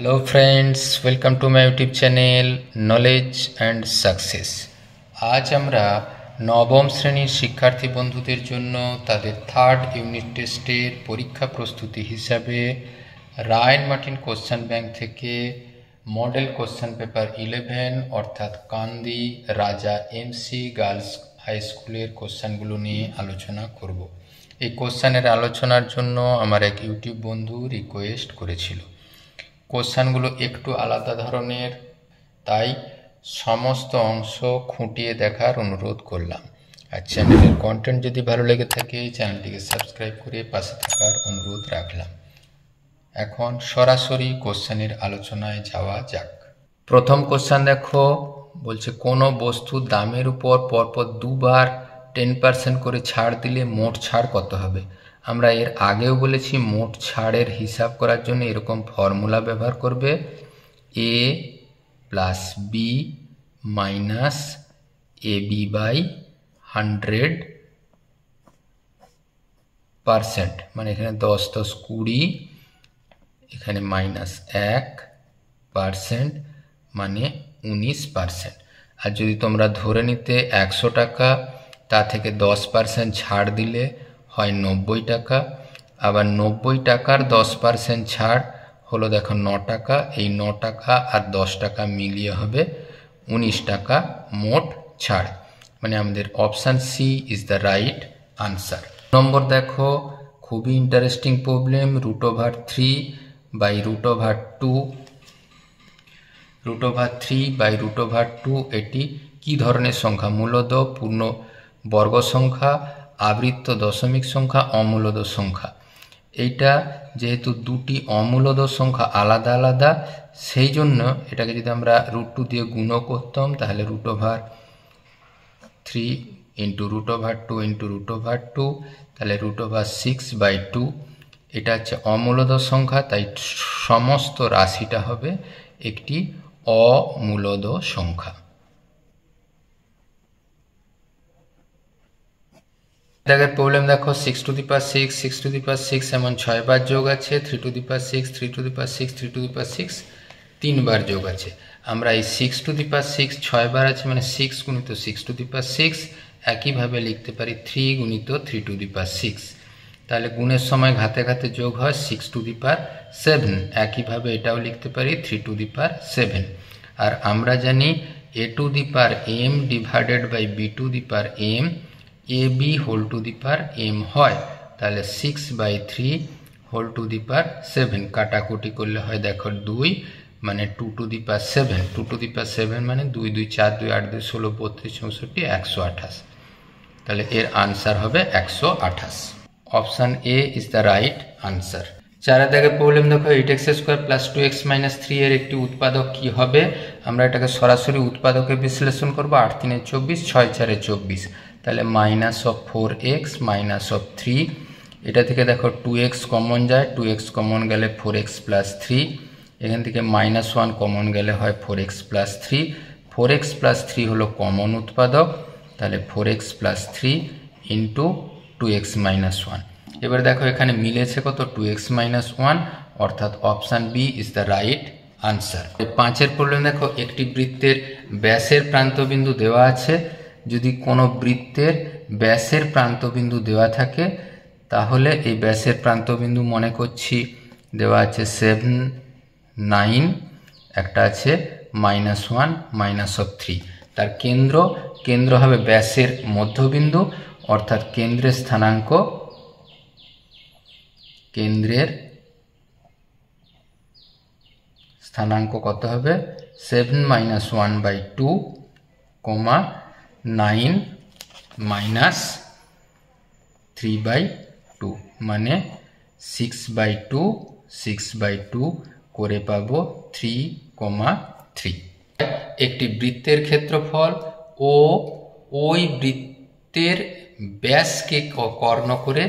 Hello friends, welcome to my YouTube channel knowledge and success. आज আমরা নবম শ্রেণীর শিক্ষার্থী বন্ধুদের জন্য তাদের থার্ড ইউনিট টেস্টের পরীক্ষা প্রস্তুতি হিসাবে রায়ন মার্টিন কোশ্চেন ব্যাংক থেকে মডেল কোশ্চেন পেপার 11 অর্থাৎ কান্দি রাজা এমসি গার্লস হাই স্কুলের কোশ্চেনগুলো নিয়ে আলোচনা করব। এই কোশ্চেনের আলোচনার জন্য আমার এক ইউটিউব বন্ধু রিকোয়েস্ট করেছিল। কোশ্চেনগুলো একটু আলাদা ধরনের, তাই সমস্ত অংশ খুঁটিয়ে দেখার অনুরোধ করলাম। আর চ্যানেলের কন্টেন্ট যদি ভালো লেগে থাকে চ্যানেলটিকে সাবস্ক্রাইব করে পাশে থাকার অনুরোধ রাখলাম। এখন সরাসরি কোশ্চেনের আলোচনায় যাওয়া যাক। প্রথম কোশ্চেন দেখো, বলছে কোনো বস্তুর দামের উপর পরপর দুবার 10% করে ছাড় দিলে মোট ছাড় কত হবে। আমরা এর আগেও বলেছি মোট ছাড়ের হিসাব করার জন্য এরকম ফর্মুলা ব্যবহার করবে, A plus B minus A B by 100%, মানে এখানে 10 10 20, এখানে মাইনাস 1% মানে 19%। আর যদি তোমরা ধরে নিতে 100 টাকা, তা থেকে 10% ছাড় দিলে হয় 90 টাকা। আবার 90 টাকার 10% ছাড় হলো দেখো 9 টাকা। এই 9 টাকা আর 10 টাকা মিলিয়ে হবে 19 টাকা মোট ছাড়, মানে আমাদের option C is the right answer. Number দেখো, খুবই ইন্টারেস্টিং প্রবলেম। √3 বাই √2, √3 বাই √2 এটি কি ধরনের সংখ্যা? মূলদ, পূর্ণ বর্গ সংখ্যা, আবৃত্ত দশমিক সংখ্যা, অমূলদ সংখ্যা। এইটা যেহেতু দুটি অমূলদ সংখ্যা আলাদা আলাদা, সেই জন্য এটাকে যদি আমরা √2 দিয়ে গুণ করতাম তাহলে √3 ইন্টু √2 ইন্টু √2, তাহলে √6/2। এটা হচ্ছে অমূলদ সংখ্যা, তাই সমস্ত রাশিটা হবে একটি অমূলদ সংখ্যা। দেখের প্রবলেম দেখো, 6 to the power 6, 6 to the power 6 এমন 6 বার যোগ আছে, 3 to the power 6, 3 to the power 6, 3 to the power 6 3 বার যোগ আছে। আমরা এই 6 টু দি পাওয়ার 6 6 বার আছে, মানে 6 গুণিত 6 টু দি পাওয়ার 6। একইভাবে লিখতে পারি 3 গুণিত 3 টু দি পাওয়ার 6। তাহলে গুণের সময় ঘাতে ঘাতে যোগ হয় 6 টু দি পাওয়ার 7। একইভাবে এটাও লিখতে পারি 3 টু দি পাওয়ার 7। আর আমরা জানি a to the power m divided by b to the power m ab whole to the power m হয়। তাহলে 6/3 হোল টু দি পাওয়ার 7 কাটাকুটি করলে হয় দেখো 2, মানে 2 two the power 7। 2 two the পাওয়ার 7 মানে 2 2 4 2 8 2 16 32 64 128। তাহলে এর আনসার হবে 128। Option A is the right answer. 4 দাগের প্রবলেম দেখো, 8x² প্লাস 2x মাইনাস 3 এর একটি উৎপাদক কি হবে? আমরা এটাকে সরাসরি উৎপাদকে বিশ্লেষণ করবো। 8 3 24, 6 4 24, তাহলে -4x -3। এটা থেকে দেখো 2x কমন যায়, 2x কমন গেলে 4x প্লাস 3। এখান থেকে -1 কমন গেলে হয় 4x প্লাস 3। 4x প্লাস 3 হলো কমন উৎপাদক, তাহলে 4x plus 3 into 2x minus 1। এবার দেখো এখানে মিলেছে কত? 2x মাইনাস 1, অর্থাৎ option B is the right answer. 5 problem দেখো, একটি বৃত্তের ব্যাসের প্রান্তবিন্দু দেওয়া আছে। যদি কোনো বৃত্তের ব্যাসের প্রান্তবিন্দু দেওয়া থাকে তাহলে এই ব্যাসের প্রান্তবিন্দু মনে করছি দেওয়া আছে 7 9, একটা আছে -1 -3। তার কেন্দ্র হবে ব্যাসের মধ্যবিন্দু, অর্থাৎ কেন্দ্রের স্থানাঙ্ক কত হবে? 7 -1/2, 9 -3/2, মানে 6/2 করে পাবো 3,3। একটি বৃত্তের ক্ষেত্রফল ও ওই বৃত্তের ব্যাসকে কর্ণ করে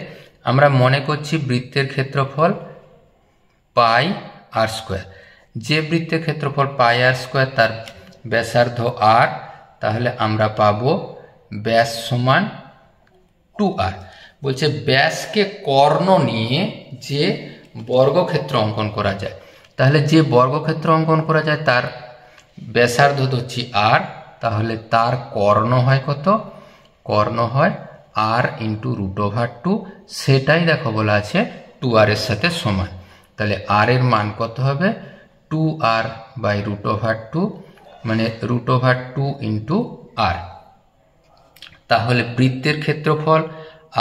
আমরা মনে করছি বৃত্তের ক্ষেত্রফল πr²। যে বৃত্তের ক্ষেত্রফল πr² তার ব্যাসার্ধ r, তাহলে আমরা পাবো ব্যাস সমান 2r। বলছে ব্যাসকে কর্ণ নিয়ে যে বর্গক্ষেত্র অঙ্কন করা যায়, তাহলে যে বর্গক্ষেত্র অঙ্কন করা যায় তার ব্যাসার্ধ ধরছি আর, তাহলে তার কর্ণ হয় কত? কর্ণ হয় আর ইন্টু √2, সেটাই দেখো বলা আছে 2r এর সাথে সমান। তাহলে আর এর মান কত হবে? 2r বাই √2, মানে √2 ইন্টু আর। তাহলে বৃত্তের ক্ষেত্রফল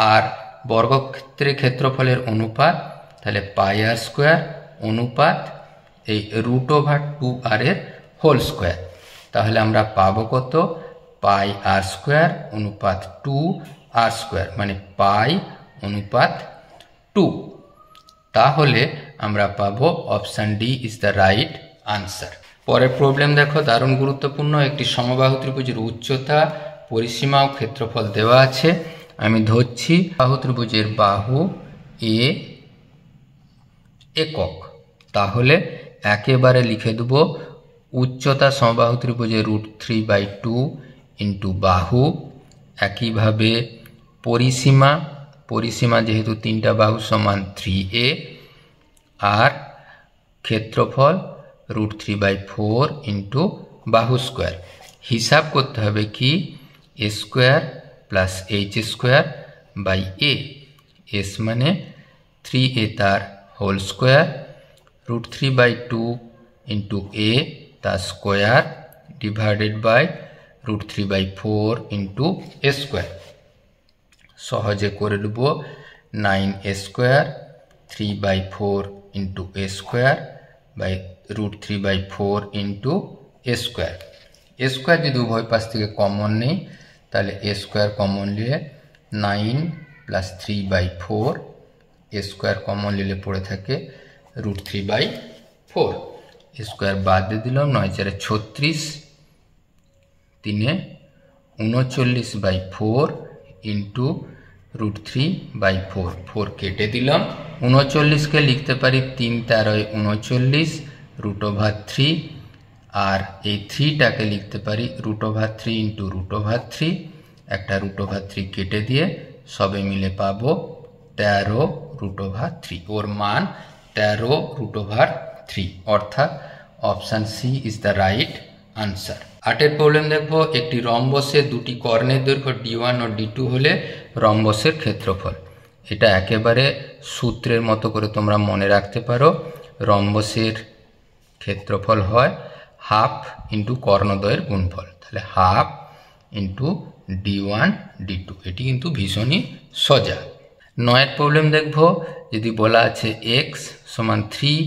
আর বর্গক্ষেত্রের ক্ষেত্রফলের অনুপাত, তাহলে πr² অনুপাত এই √2r এর হোল স্কোয়ার। তাহলে আমরা পাবো কত? πr² অনুপাত 2r², মানে পাই অনুপাত 2। তাহলে আমরা পাবো option D is the right answer. পরের প্রবলেম দেখো, দারুণ গুরুত্বপূর্ণ। একটি সমবাহু ত্রিভুজের উচ্চতা, পরিসীমা ও ক্ষেত্রফল দেওয়া আছে। আমি ধরছি বাহু ত্রিভুজের বাহু এ একক। তাহলে একেবারে লিখে দেব উচ্চতা সমবাহু ত্রিভুজের √3/2 ইন্টু বাহু। একইভাবে পরিসীমা, পরিসীমা যেহেতু তিনটা বাহু সমান 3a, আর ক্ষেত্রফল √3/4 ইন্টু বাহু স্কোয়ার। হিসাব করতে হবে কি? a² plus h² by a। s মানে 3a তার হোল স্কোয়ার, √3/2 ইন্টু a তার square divided by √3/4 into a square. সহজে করে দেব 9a² 3/4 into a square by √3/4 into a square. a square যদি উভয় পাশ থেকে কমন নেই, তাহলে a স্কোয়ার কমন নিলে 9 প্লাস 3/4, a স্কোয়ার কমন নিলে পড়ে থাকে √3/4। a স্কোয়ার বাদ দিয়ে দিলাম, 9 4 36, 3 39/4 ইন্টু √3/4, 4 কেটে দিলাম। 39কে লিখতে পারি 3 13 39 √3, আর এই 3টাকে লিখতে পারি √3 ইন্টু √3। একটা √3 কেটে দিয়ে সবে মিলে পাবো 13 √3। ওর মান 13 √3, অর্থাৎ option C is the right answer. 8এর প্রবলেম দেখবো, একটি রম্বসের দুটি কর্ণের দৈর্ঘ্য d1 ও d2 হলে রম্বসের ক্ষেত্রফল। এটা একেবারে সূত্রের মতো করে তোমরা মনে রাখতে পারো। রম্বসের ক্ষেত্রফল হয় হাফ ইন্টু কর্ণদ্বয়ের গুণফল, তাহলে হাফ ইন্টু d1 d2। এটি কিন্তু ভীষণই সোজা। 9এর প্রবলেম দেখবো, যদি বলা আছে x সমান 3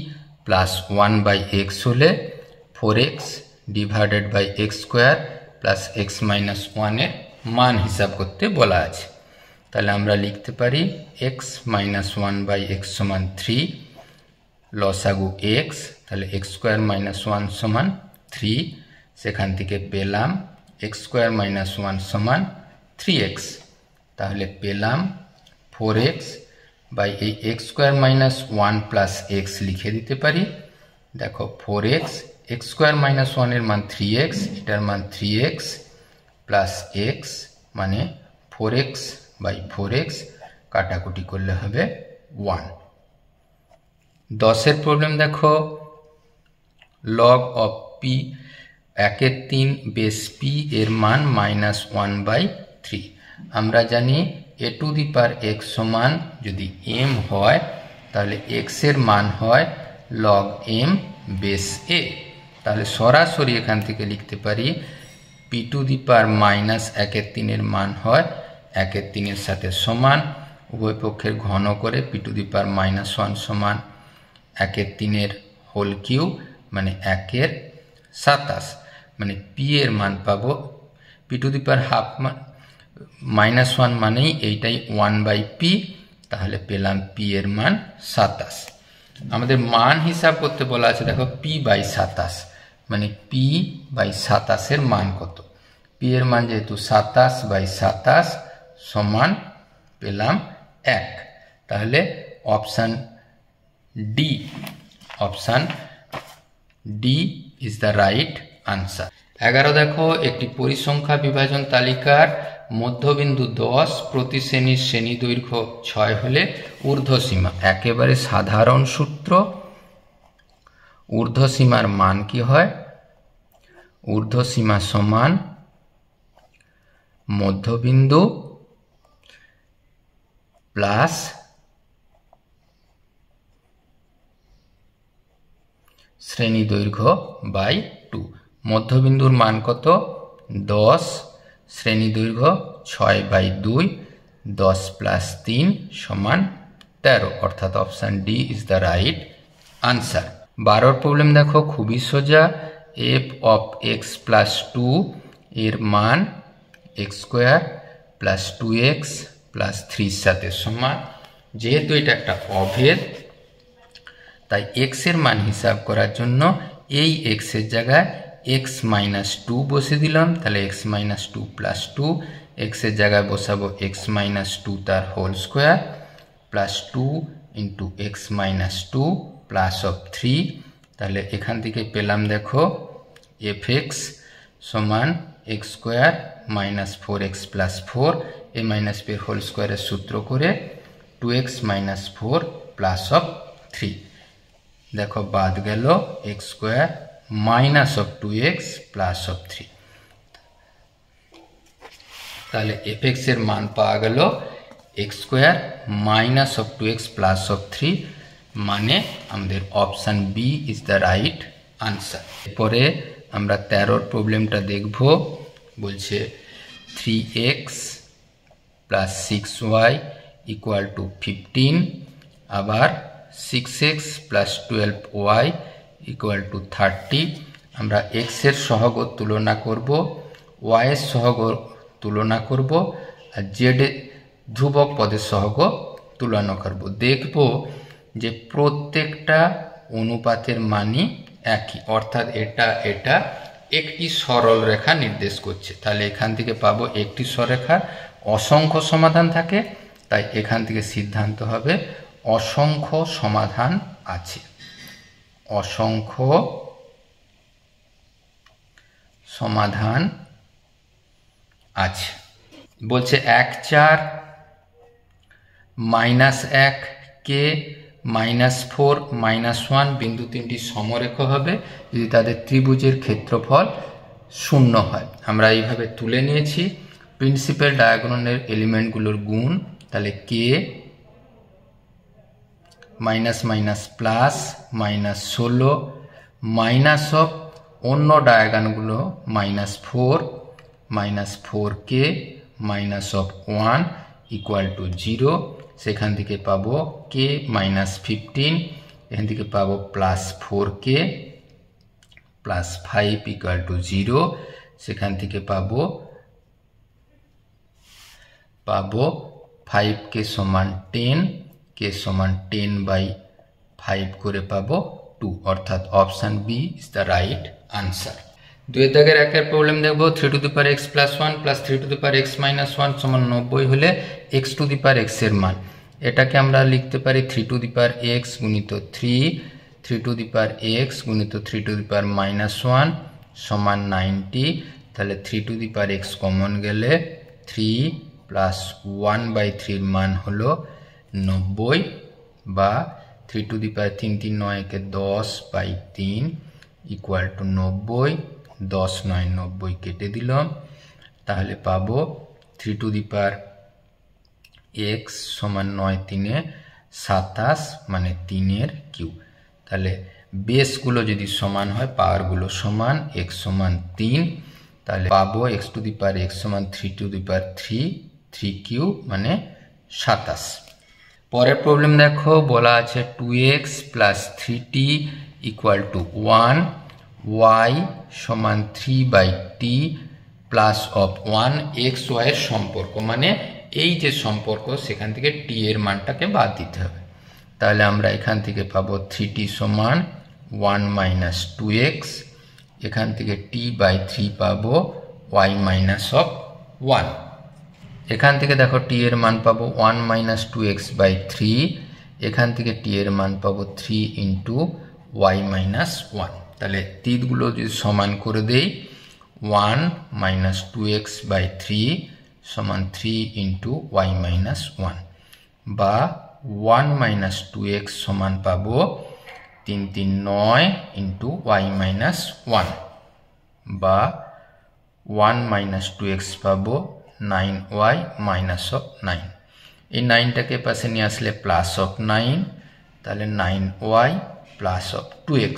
প্লাস 1/x হলে 4x divided by x² plus x minus 1 এর মান হিসাব করতে বলা আছে। তাহলে আমরা লিখতে পারি x মাইনাস 1/x সমান 3, লসাগু x, তাহলে x² মাইনাস 1 সমান 3, সেখান থেকে পেলাম x² মাইনাস 1 সমান 3x, তাহলে পেলাম 4x বাই এই x² মাইনাস 1 প্লাস x লিখে দিতে পারি। দেখো 4x, x² মাইনাস 1 এর মান 3x, এটার মান 3x প্লাস x মানে 4x বাই 4x, কাটাকুটি করলে হবে 1। 10এর প্রবলেম দেখো, log of p 1/3 base p এর মান -1/3। আমরা জানি a to the power x সমান যদি m হয়, তাহলে x এর মান হয় log m বেস a। তাহলে সরাসরি এখান থেকে লিখতে পারি p টু দি পাওয়ার -1/3 এর মান হয় 1/3 এর সাথে সমান, উভয় পক্ষের ঘন করে p টু দি পাওয়ার -1 সমান 1/3 এর হোল কিউব মানে 1/27, মানে p এর মান পাবো p two the power half -1 মানেই এইটাই 1/p, তাহলে পেলাম p এর মান 27। আমাদের মান হিসাব করতে বলা আছে, দেখো p/27 মানে p/27 এর মান কত? p এর মান যেহেতু 27/27 সমান পেলাম 1, তাহলে option D is the right answer. 11 দেখো, একটি পরিসংখ্যা বিভাজন তালিকার মধ্যবিন্দু 10, প্রতি শ্রেণীর শ্রেণী দৈর্ঘ্য 6 হলে ঊর্ধ্বসীমা। একেবারে সাধারণ সূত্র, ঊর্ধ্বসীমার মান কি হয়? ঊর্ধ্বসীমা সমান মধ্যবিন্দু প্লাস শ্রেণী দৈর্ঘ্য বাই 2। মধ্যবিন্দুর মান কত? 10, শ্রেণী দৈর্ঘ্য 6/2, 10 + 3 = 13, অর্থাৎ option D is the right answer. 12 problem দেখো, খুবই সোজা। f of x + 2 এর মান x² + 2x + 3 সাথে সমান। যেহেতু এটা একটা অভেদ, তাই x এর মান হিসাব করার জন্য এই x এর জায়গায় x - 2 বসে দিলাম। তাহলে x - 2 + 2, x এর জায়গায় বসাবো x - 2 তার whole square plus 2 × x - 2 plus of 3। তাহলে এখান থেকে পেলাম দেখো fx সমান x² - 4x + 4, a - b whole স্কোয়ারের সূত্র করে 2x - 4 প্লাস অফ 3। দেখো বাদ গেল x² minus of 2x plus of 3। তাহলে fx এর মান পাওয়া গেল x² minus of 2x plus of 3, মানে আমাদের option B is the right answer. এরপরে আমরা 13 প্রবলেমটা দেখব। বলছে 3x + 6y = 15, আবার 6x + 12y = 30। আমরা x এর সহগ তুলনা করব, y এর সহগ তুলনা করব, আর z এর ধ্রুবক পদের সহগ তুলনা করব। দেখব যে প্রত্যেকটা অনুপাতের মানই একই, অর্থাৎ এটা একটি সরল রেখা নির্দেশ করছে। তাহলে এখান থেকে পাবো একটি সরলরেখার অসংখ্য সমাধান থাকে, তাই এখান থেকে সিদ্ধান্ত হবে অসংখ্য সমাধান আছে। অসংখ্য সমাধান আছে। বলছে 1, 4 -1 কে -4 -1 বিন্দু তিনটি সমরেখ হবে যদি তাদের ত্রিভুজের ক্ষেত্রফল 0 হয়। আমরা এইভাবে তুলে নিয়েছি প্রিন্সিপাল ডায়াগোনালের এলিমেন্টগুলোর গুণ। তাহলে কে minus minus plus -16 minus of অন্য ডায়াগোনালগুলো -4 -4k মাইনাস অফ 1 = 0। সেখান থেকে পাবো k -15, এখান থেকে পাবো +4k +5 = 0। সেখান থেকে পাবো 5k = 10, k = 10/5 করে পাবো 2, অর্থাৎ option B is the right answer. 2 দাগের 1 প্রবলেম দেখবো। 3x + 1 + 3x - 1 = 90 হলে x⁴ এর মান। এটাকে আমরা লিখতে পারি 3x × 3, 3x × 3 - 1 সমান 90। তাহলে 3x কমন গেলে 3 + 1/3 এর মান হলো 90, বা 3 × 3 = 9, 10/3 = 90। 10 × 9 = 90, কেটে দিলাম। তাহলে পাবো 3x সমান 9 × 3 = 27, মানে 3 এর কিউব। তাহলে বেসগুলো যদি সমান হয়, পাওয়ারগুলো সমান, x সমান 3, তাহলে পাবো x⁴ সমান 3 3³ মানে 27। পরের প্রবলেম দেখো, বলা আছে 2x + 3t = 1, y সমান 3/t plus of 1, x y এর সম্পর্ক, মানে এই যে সম্পর্ক সেখান থেকে t এর মানটাকে বাদ দিতে হবে। তাহলে আমরা এখান থেকে পাবো 3t সমান 1 - 2x, এখান থেকে t/3 পাবো y - 1। এখান থেকে দেখো t এর মান পাবো 1 - 2x/3, এখান থেকে t এর মান পাবো 3 × y - 1। তাহলে তিনগুলো যদি সমান করে দেই, 1 - 2x/3 সমান 3 × y - 1, বা 1 - 2x সমান পাবো 3 3 9 ইন্টু y মাইনাস 1 বা 1 মাইনাস 2x পাবো 9y মাইনাস অফ 9। এই 9টাকে পাশে নিয়ে আসলে প্লাস অফ 9, তাহলে 9y প্লাস অফ 2x,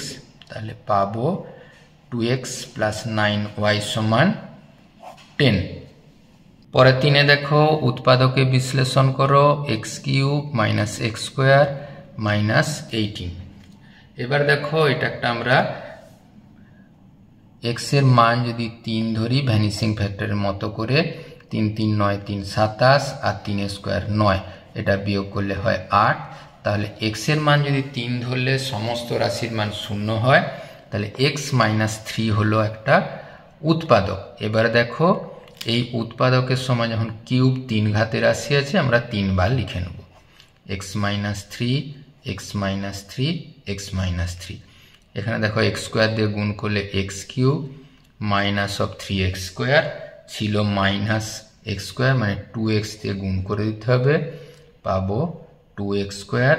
তাহলে পাবো 2x প্লাস 9y সমান 10। পরে 3-এ দেখো উৎপাদকে বিশ্লেষণ করো, x cube minus x square minus 18। এবার দেখো এটা একটা আমরা x এর মান যদি 3 ধরি ভ্যানিসিং ফ্যাক্টরের মতো করে, 3 3 9 3 27 আর 3 স্কোয়ার 9, এটা বিয়োগ করলে হয় 8। তাহলে x এর মান যদি 3 ধরলে সমস্ত রাশির মান 0 হয়, তাহলে x মাইনাস 3 হলো একটা উৎপাদক। এবার দেখো এই উৎপাদকের সময় যখন কিউব 3 ঘাতের রাশি আছে, আমরা 3 বার লিখে নেব, x minus 3 x minus 3 x minus 3। এখানে দেখো x স্কোয়ার দিয়ে গুণ করলে x cube minus of 3x square ছিল মাইনাস x স্কোয়ার, মানে 2x দিয়ে গুণ করে দিতে হবে, পাবো 2x square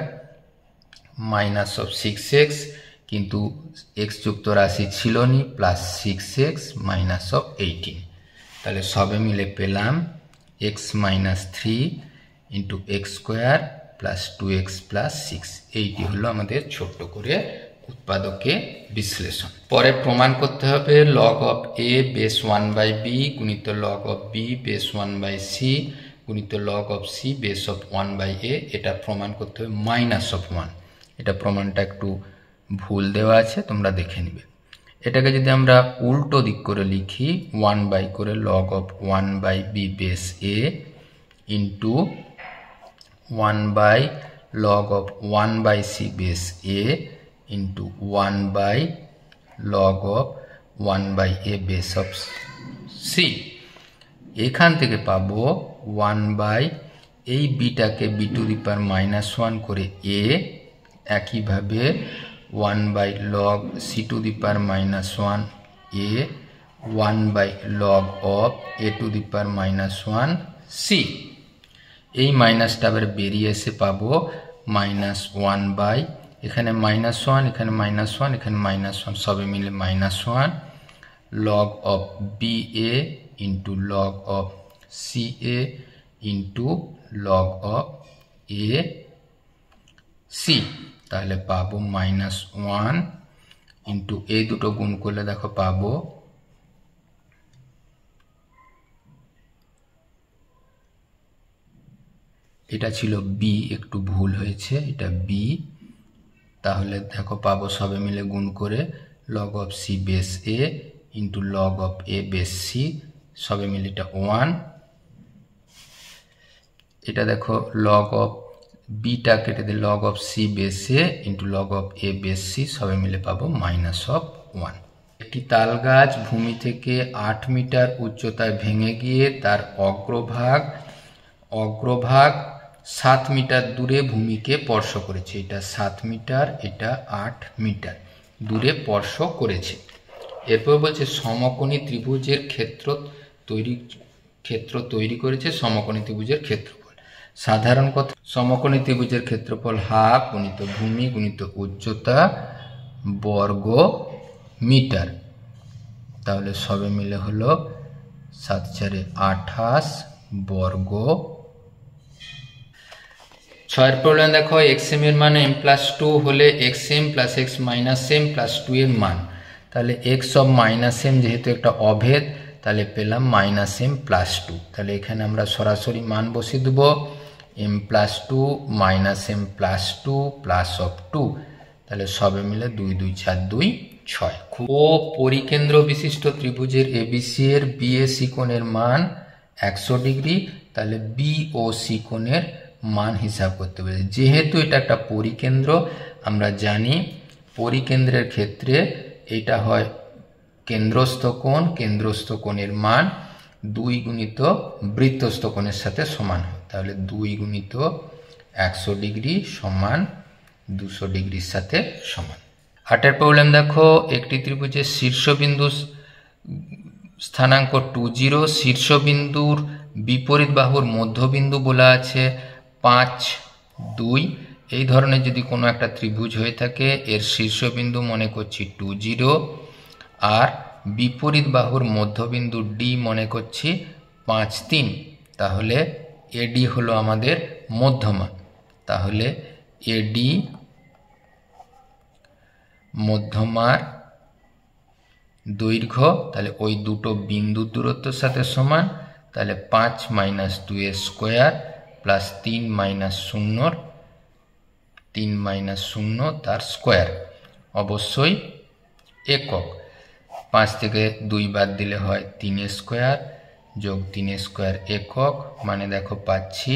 minus of 6x, কিন্তু x যুক্ত রাশি ছিল নি, প্লাস 6x মাইনাস অফ 18। তাহলে সবে মিলে পেলাম x minus 3 into x square plus 2x plus 6। এইটি হলো আমাদের ছোট্ট করে উৎপাদকে বিশ্লেষণ। পরে প্রমাণ করতে হবে log of a base 1/b গুণিত log of b base 1/c গুণিত log of c base of 1/a। এটা প্রমাণ করতে হবে মাইনাস অফ 1। এটা প্রমাণটা একটু ভুল দেওয়া আছে, তোমরা দেখে নিবে। এটাকে যদি আমরা উল্টো দিক করে লিখি, 1 করে log of 1/b base a into 1 log of 1/c base a into 1 log of 1/a base of c। এখান থেকে পাবো 1 এই বিটাকে b to the power minus 1 করে a, একইভাবে 1 log c two the power minus 1 a, 1 log of a to the power minus 1 c। এই মাইনাসটা আবার বেরিয়ে এসে পাবো মাইনাস 1 এখানে মাইনাস 1, এখানে মাইনাস 1, এখানে মাইনাস 1, সবে মিলে minus 1 log of B A into log of C A into log of A C. তাহলে পাবো মাইনাস 1 ইন্টু এই দুটো গুণ করলে দেখো পাবো এটা ছিল বি, একটু ভুল হয়েছে, এটা বি। তাহলে দেখো পাবো সবে মিলে গুণ করে log of C base A into log of A base C, সবে মিলে এটা 1। এটা দেখো লগ অফ বিটা কেটে দিয়ে log of C base A into log of A base C, সবে মিলে পাবো মাইনাস অফ 1। একটি তাল গাছ ভূমি থেকে 8 মিটার উচ্চতায় ভেঙে গিয়ে তার অগ্রভাগ 7 মিটার দূরে ভূমিকে স্পর্শ করেছে। এটা 7 মিটার, এটা 8 মিটার দূরে স্পর্শ করেছে। এরপর বলছে সমকোণী ত্রিভুজের ক্ষেত্র তৈরি করেছে সমকোণী ত্রিভুজের ক্ষেত্রফল। সাধারণ কথা, সমকোণী ত্রিভুজের ক্ষেত্রফল হাফ গুণিত ভূমি গুণিত উচ্চতা বর্গ মিটার। তাহলে সবে মিলে হলো 7 4 28 বর্গ। 6 প্রবলেম দেখো xm এর মান m+2 হলে xm plus x minus m plus 2 এর মান। তাহলে x অফ মাইনাস m যেহেতু একটা অভেদ, তাহলে পেলাম মাইনাস m প্লাস 2। তাহলে এখানে আমরা সরাসরি মান বসিয়ে দেবো, m+2 minus m plus 2 plus of 2। তাহলে সবে মিলে 2 2 4 2 6। ও পরিকেন্দ্র বিশিষ্ট ত্রিভুজের এবিসি এর বিএসি কোণের মান 100 ডিগ্রি। তাহলে বি ও সি কোণের মান হিসাব করতে হবে। যেহেতু এটা একটা পরিকেন্দ্র, আমরা জানি পরিকেন্দ্রের ক্ষেত্রে এটা হয় কেন্দ্রস্থ কোণ, কেন্দ্রস্থ কোণের মান 2 গুণিত বৃত্তস্থ কোণের সাথে সমান হয়। তাহলে 2 গুণিত 100 ডিগ্রি সমান 200 ডিগ্রির সাথে সমান। 8 প্রবলেম দেখো একটি ত্রিভুজের শীর্ষবিন্দু স্থানাঙ্ক 20, শীর্ষবিন্দুর বিপরীত বাহুর মধ্যবিন্দু বলা আছে 5 2। এই ধরনের যদি কোনো একটা ত্রিভুজ হয়ে থাকে এর শীর্ষবিন্দু মনে করছি 2 0 আর বিপরীত বাহুর মধ্যবিন্দু ডি মনে করছি 5 3, তাহলে এডি হলো আমাদের মধ্যমা। তাহলে এডি মধ্যমার দৈর্ঘ্য তাহলে ওই দুটো বিন্দুর দূরত্বের সাথে সমান, তাহলে 5 - 2 স্কোয়ার প্লাস 3 - 0 তার স্কোয়ার, অবশ্যই একক। 5 থেকে 2 বাদ দিলে হয় 3 স্কোয়ার যোগ 3 স্কোয়ার একক, মানে দেখো পাচ্ছি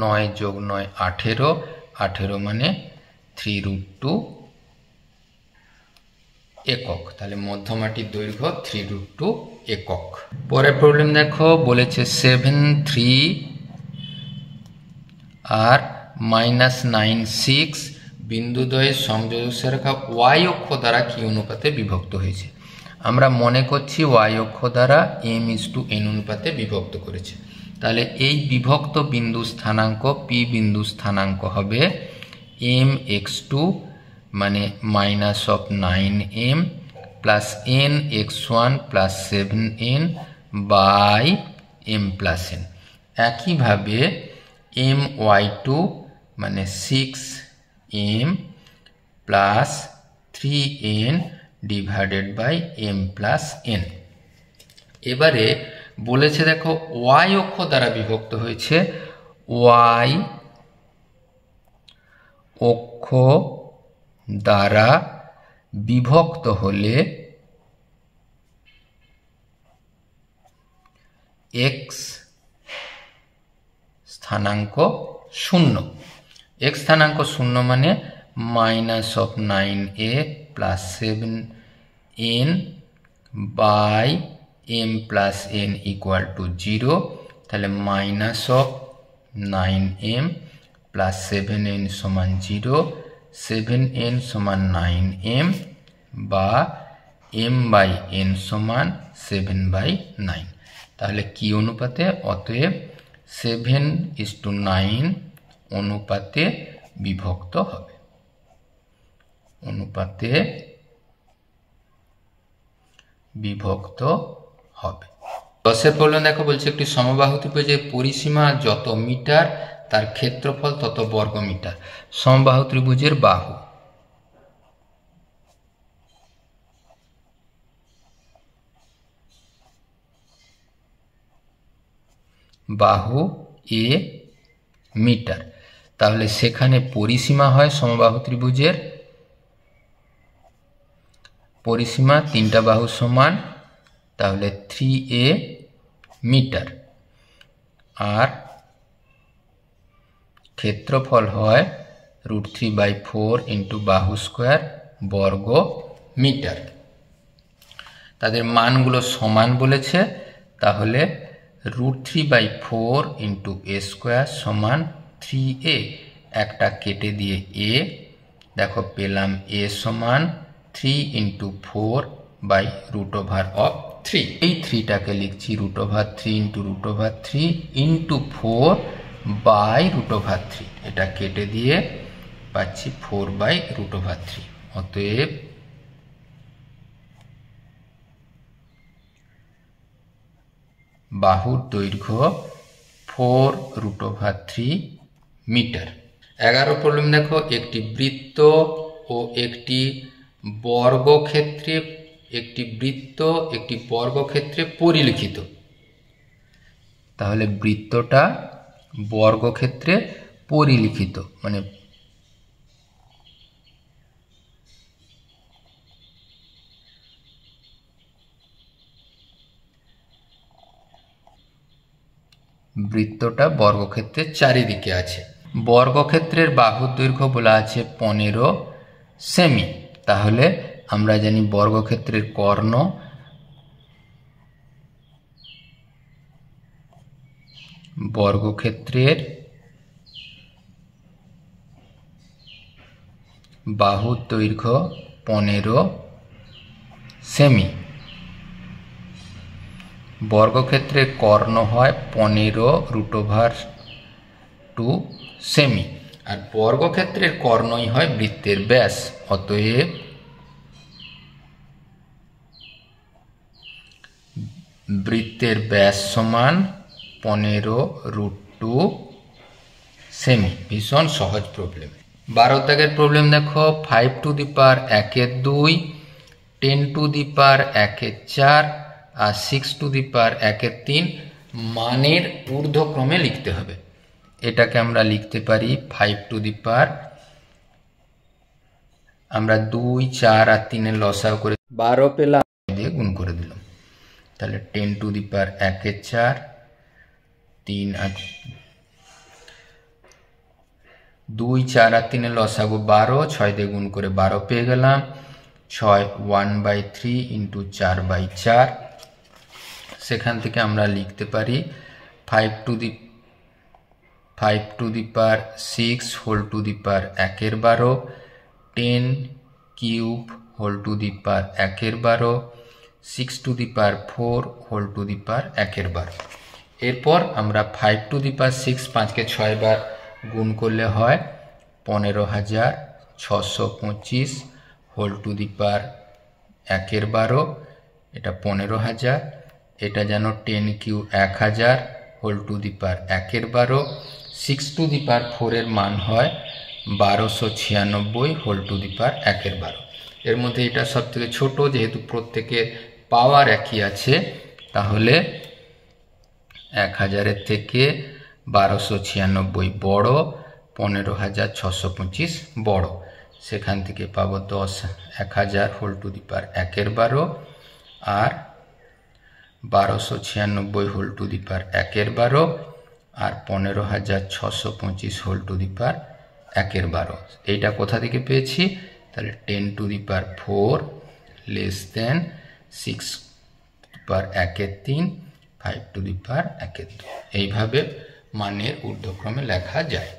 9 যোগ 9 18, 18 মানে 3√2 একক। তাহলে মধ্যমাটির দৈর্ঘ্য 3√2 একক। পরের প্রবলেম দেখো, বলেছে 7 3 আর -9 6 বিন্দুদ্বয়ের সংযোজক রেখা y অক্ষ দ্বারা কি অনুপাতে বিভক্ত হয়েছে। আমরা মনে করছি y অক্ষ দ্বারা m:n অনুপাতে বিভক্ত করেছে। তাহলে এই বিভক্ত বিন্দু স্থানাঙ্ক p বিন্দু স্থানাঙ্ক হবে mx2 মানে -9m plus nx1 plus 7n by m plus n। একইভাবে my2 মানে 6m plus 3n divided by m plus n। এবারে বলেছে দেখো y অক্ষ দ্বারা বিভক্ত হয়েছে, y অক্ষ দ্বারা বিভক্ত হলে x স্থানাঙ্ক 0। x স্থানাঙ্ক 0 মানে -9a plus 7n by m plus n equal to 0। তাহলে -9m প্লাস 7n সমান 0, 7n সমান 9m বা m বাই n সমান 7/9। তাহলে কি অনুপাতে? অতএব 7:9 অনুপাতে বিভক্ত হবে। অনুপাতে বিভক্ত হবে। 10 প্রবলেম দেখো, বলছে একটি সমবাহু ত্রিভুজের পরিসীমা যত মিটার তার ক্ষেত্রফল তত বর্গ মিটার। সমবাহু ত্রিভুজের বাহু, বাহু a মিটার, তাহলে সেখানে পরিসীমা হয় সমবাহু ত্রিভুজের পরিসীমা 3টা বাহু সমান, তাহলে 3a মিটার, আর ক্ষেত্রফল হয় √3/4 ইন্টু বাহু স্কোয়ার বর্গ মিটার। তাদের মানগুলো সমান বলেছে, তাহলে √3/4 ইন্টু a স্কোয়ার সমান 3a, একটা কেটে দিয়ে a, দেখো পেলাম a সমান 3 ইন্টু 4/√3। এই 3টাকে লিখছি √3 ইন্টু √3 ইন্টু 4/√3, এটা কেটে দিয়ে পাচ্ছি 4/√3। অতএব বাহুর দৈর্ঘ্য 4√3 মিটার। 11 প্রবলেম দেখো, একটি বৃত্ত ও একটি বর্গক্ষেত্রে পরিলিখিত। তাহলে বৃত্তটা বর্গক্ষেত্রে পরিলিখিত, মানে বৃত্তটা বর্গক্ষেত্রের চারিদিকে আছে। বর্গক্ষেত্রের বাহুর দৈর্ঘ্য বলা আছে 15 সেমি। তাহলে আমরা জানি বর্গক্ষেত্রের কর্ণ বর্গক্ষেত্রের বাহুর দৈর্ঘ্য 15 সেমি। বর্গক্ষেত্রের কর্ণ হয় 15√2 সেমি। আর বর্গক্ষেত্রের কর্ণই হয় বৃত্তের ব্যাস। অতএব বৃত্তের ব্যাস সমান 15√2 সেমি। ভীষণ সহজ প্রবলেম। 12 দাগের প্রবলেম দেখো, 5 to the power 1/2, 10 to the power 1/4 আর 6 টু দি পাওয়ার 1/3 মানের ঊর্ধ্বক্রমে লিখতে হবে। এটাকে আমরা লিখতে পারি 5 টু দি পাওয়ার, আমরা 2, 4 আর 3 লসাগু করে 12 পেলাম, দিয়ে গুণ করে দিলাম। তাহলে 10 টু দি পাওয়ার 1/4, 3 আর 2, 4 আর 3 লসাগু 12, 6 দিয়ে গুণ করে 12 পেয়ে গেলাম। 6 1/3 ইন্টু 4/4। সেখান থেকে আমরা লিখতে পারি 5 to the power 6 whole to the power 1/12, 10 cube whole to the power 1/12, 6 to the power 4 whole to the power 1/12। এরপর আমরা 5 টু দি পাওয়ার 6, 5কে 6 বার গুণ করলে হয় 15,625 হোল টু দি পাওয়ার 1/12, এটা 15,000। এটা যেন 10 cube 1000 whole to the power 1/12, 6 to the power 4 এর মান হয় 1296 হোল টু দি পাওয়ার 1/12। এর মধ্যে এটা সব থেকে ছোট, যেহেতু প্রত্যেকের পাওয়ার একই আছে, তাহলে 1000-এর থেকে 1296 বড়, 15,625 বড়। সেখান থেকে পাবো 10,000 হোল টু দি পাওয়ার 1/12 আর 1296 হোল টু দি পাওয়ার 1/12 আর 15,625 হোল টু দি পাওয়ার 1/12। এইটা কোথা থেকে পেয়েছি? তাহলে 10 to the power 4 less than 6 power 1/3, 5 to the power 1/2। এইভাবে মানের ঊর্ধ্বক্রমে লেখা যায়।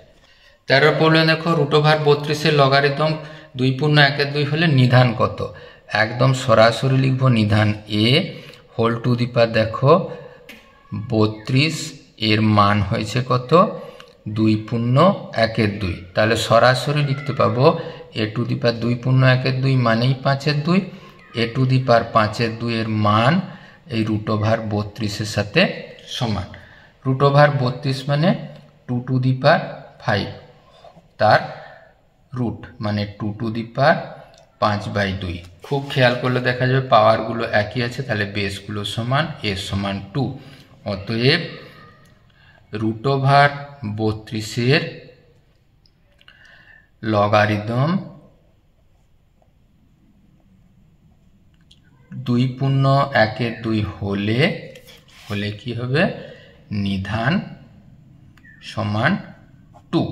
13 প্রবলেম দেখো, √32 লগারিদম 2.1/2 হলে নিধান কত? একদম সরাসরি লিখবো নিধান a হোল টু দি পাওয়ার, দেখো 32 এর মান হয়েছে কত? 2.1/2। তাহলে সরাসরি লিখতে পাবো a টু দি পাওয়ার 2.1/2 মানেই 5/2, a টু দি পাওয়ার 5/2 এর মান এই √32 সাথে সমান। √32 মানে 2 টু দি পাওয়ার 5, তার রুট মানে 2 টু দি পাওয়ার 5/2। খুব খেয়াল করলে দেখা যাবে পাওয়ারগুলো একই আছে, তাহলে বেসগুলো সমান, a সমান 2। অতএব √32 লগারিদম 2.1/2 হলে কি হবে? নিধান সমান 2।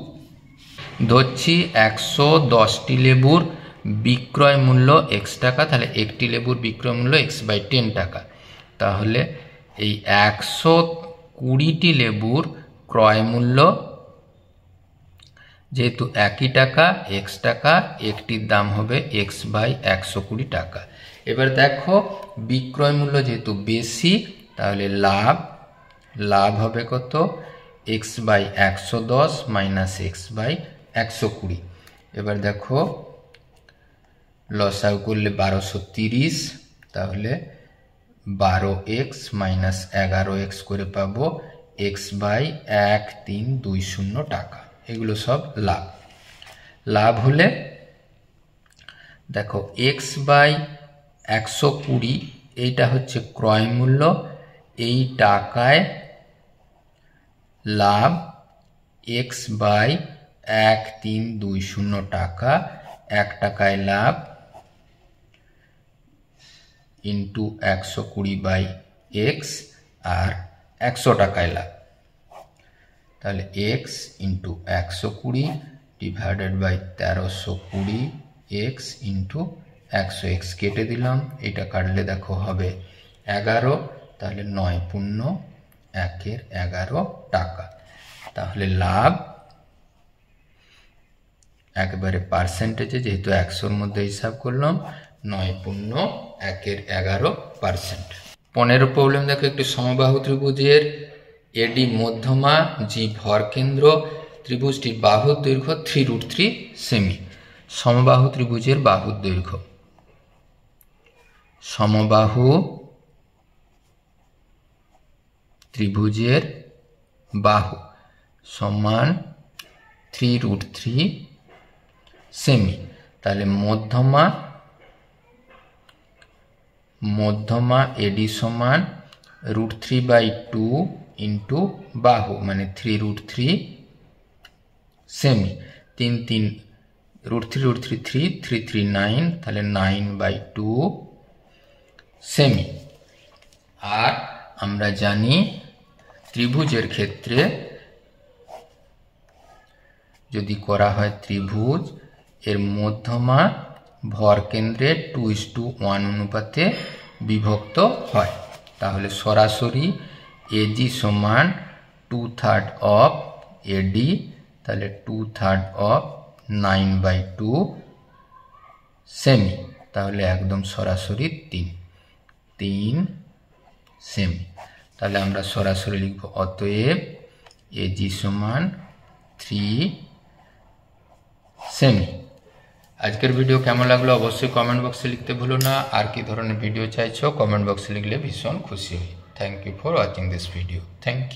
ধরছি 110টি লেবুর বিক্রয় মূল্য x টাকা, তাহলে একটি লেবুর বিক্রয় মূল্য x/10 টাকা। তাহলে এই 120টি লেবুর ক্রয় মূল্য যেহেতু একই টাকা, x টাকা, একটির দাম হবে x/120 টাকা। এবার দেখো বিক্রয় মূল্য যেহেতু বেশি, তাহলে লাভ হবে কত? x/110 minus x/120। এবার দেখো লসাগু করলে 1230, তাহলে 12x মাইনাস 11x করে পাবো x/1320 টাকা। এগুলো সব লাভ হলে দেখো x/120 এইটা হচ্ছে ক্রয় মূল্য, এই টাকায় লাভ x/1320 টাকা, 1 টাকায় লাভ ইন্টু 120/x আর 100 টাকায় লাভ, তাহলে x into 120 divided by 1320 x into 100x কেটে দিলাম, এটা কাটলে দেখো হবে 11, তাহলে 9×1=11 টাকা। তাহলে লাভ একেবারে পার্সেন্টেজে, যেহেতু 100-র মধ্যে হিসাব করলাম, 9×1=11%। 15 প্রবলেম দেখো, একটি সমবাহু ত্রিভুজের এডি মধ্যমা, জি ভর কেন্দ্র, ত্রিভুজটির বাহুর দৈর্ঘ্য 3√3 সেমি। সমবাহু ত্রিভুজের বাহুর দৈর্ঘ্য, সমবাহু ত্রিভুজের বাহু সমান 3√3 সেমি। তাহলে মধ্যমা এডি সমান √3/2 ইন্টু বাহু মানে 3√3 সেমি। 3 √3 3 9, তাহলে 9/2 সেমি। আর আমরা জানি ত্রিভুজের ক্ষেত্রে যদি করা হয় ত্রিভুজ, এর মধ্যমা ভর কেন্দ্রে 2:1 অনুপাতে বিভক্ত হয়। তাহলে সরাসরি এজি সমান 2/3 অফ এডি, তাহলে 2/3 অফ 9/2 সেমি। তাহলে একদম সরাসরি 3 সেমি। তাহলে আমরা সরাসরি লিখব অতএব এজি সমান 3 সেমি। আজকের ভিডিও কেমন লাগলো অবশ্যই কমেন্ট বক্সে লিখতে ভুলো না। আর কি ধরনের ভিডিও চাইছো কমেন্ট বক্সে লিখলে ভীষণ খুশি হই। Thank you for watching this video. Thank you.